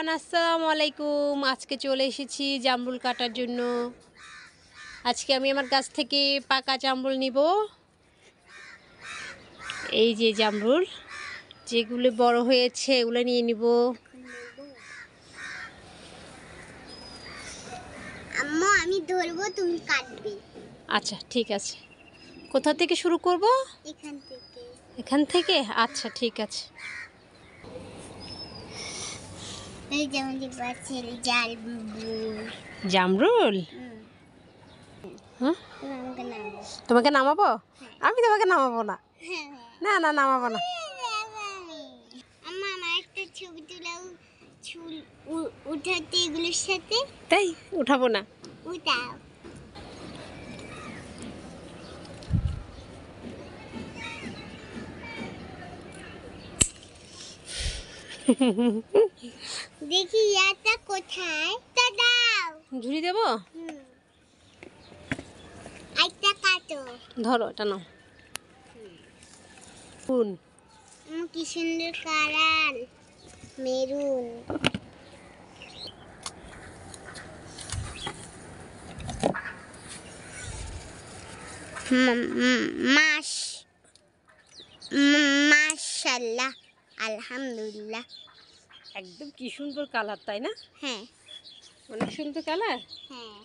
Everyone, আসসালামু আলাইকুম। আজকে চলে এসেছি জামরুল কাটার জন্য। আজকে আমি আমার গাছ থেকে পাকা জামরুল নিব। এই যে জামরুল, যেগুলো বড় হয়েছে এগুলো নিয়ে নিব। আম্মু আমি ধরবো, তুমি কাটবে। আচ্ছা ঠিক আছে। কোথা থেকে শুরু করব? এখান থেকে। এখান থেকে? আচ্ছা ঠিক আছে। এই যেমন দেখতে জামরুল? হ্যাঁ, তোমাকে নামাবো? আমি তোমাকে নামাবো না। না না, নামাবো না। আম্মা আমার একটা ছবি তুলাও, চুল উঠাতে এগুলোর সাথে। তাই উঠাবো না। উঠাও। দেখি ইয়াটা কোথায়, তা দাও। ঝুড়ি দেবো? একটা কাটো। ধরো, এটা নাও। কোন? কি সুন্দর কালার, মেরুন। মাশাআল্লাহ, আলহামদুলিল্লাহ। একদম কি সুন্দর কালার, তাই না? হ্যাঁ, অনেক সুন্দর কালার। হ্যাঁ।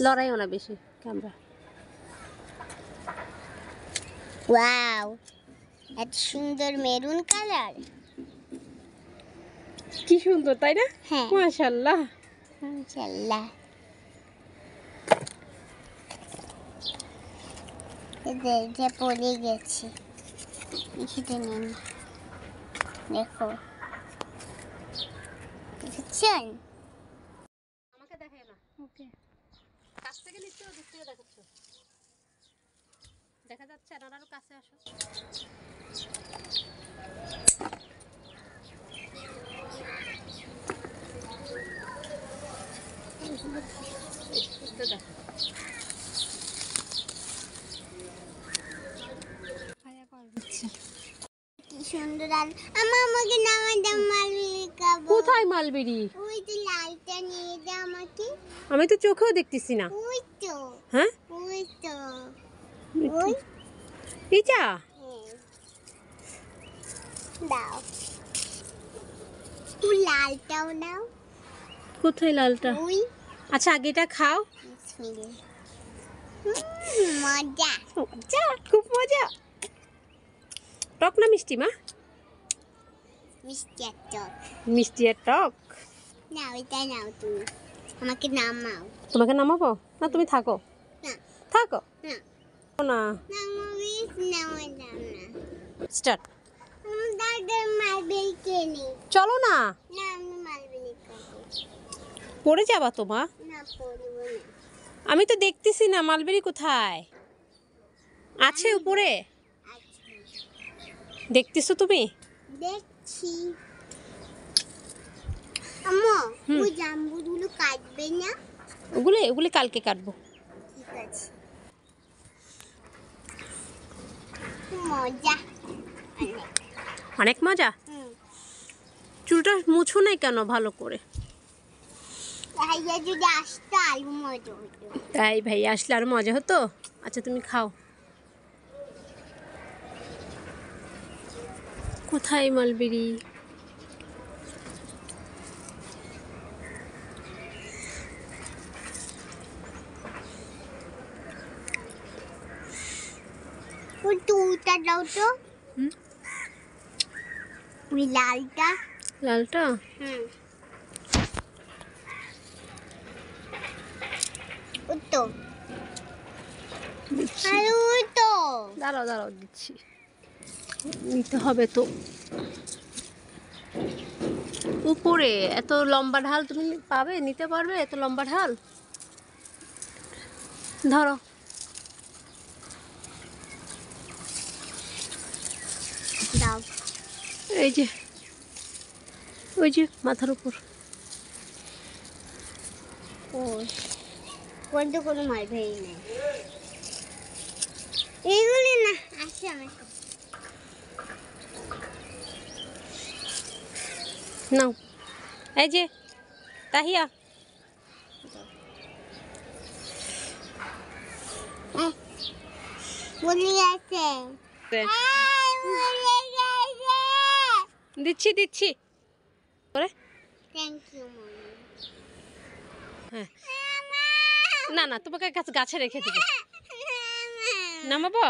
লড়াইও না বেশি ক্যামেরা। ওয়াও, এত সুন্দর মেরুন কালার। কি সুন্দর, তাই না? হ্যাঁ, মাশাআল্লাহ। মাশাআল্লাহ। এটা পড়ে গেছে, সেটা নেন। দেখো, দেখছেন? আমাকে দেখায় না। ওকে, কাছ থেকে নিচ্ছ, দূর থেকে দেখাচ্ছ? দেখা যাচ্ছে না, আরো কাছে আসো। দেখো, কি সুন্দর। আর আমাকে নামাই দাও, মালবেরি খাবো। কোথায় মালবেরি? ওই তো লালটা নিয়ে দাও আমাকে। আমি তো চোখেও দেখতেছি না। ওই তো, হ্যাঁ, ওই তো, ওই পিচা। দাও, তুই লালটাও দাও। কোথায় লালটা? ওই। আচ্ছা, আগে এটা খাও। মজা, মজা, খুব মজা। টক না মিষ্টি মা? মিষ্টি আর টক। মিষ্টি আর টক। নাও, এটা নাও, তুমি আমাকে নামাও। তোমাকে নামাবো না? তুমি থাকো। না, থাকো না, না। নামাবি, নামাই দাও না। স্টার্ট। দাদা মালবেরি কেনে। চলো না, না, আমি মালবেরি খাবো। পড়ে যাবা তো মা। না, পড়বো না। আমি তো দেখতেছি না মালবেরি কোথায় আছে। উপরে আচ্ছা, দেখতেছো তুমি? দেখছি। আম্মু, ওই জামরুলগুলো কাটবে না? ওগুলি কালকে কাটবো। ঠিক আছে। মজা অনেক। অনেক মজা। চুলটা মুছো নাই কেন ভালো করে? ভাইয়া যদি আসতো আরো মজা হতো। তাই ভাই আসলে আর মজা হতো। আচ্ছা তুমি খাও। কোথায় মালবেরি? ওই টুটা দাও তো। ওই লালটা। লালটা? ওই তো। আরে ওই তো। দাঁড়াও দাঁড়াও, দিচ্ছি। নিতে হবে তো। উপরে এত লম্বা ঢাল তুমি পাবে? নিতে পারবে এত লম্বা ঢাল? ধরো। দাও। এই যে, ওই যে মাথার উপর। ও, কোন তো কোনো মালবেরি নেই। এইগুলি না, আসে আমার নাও, এই যে তাহিয়া, বলে গেছে দিচ্ছি দিচ্ছি করে। থ্যাংক ইউ হ্যাঁ, না না, তোমাকে গাছে রেখে দিব। নামাবো?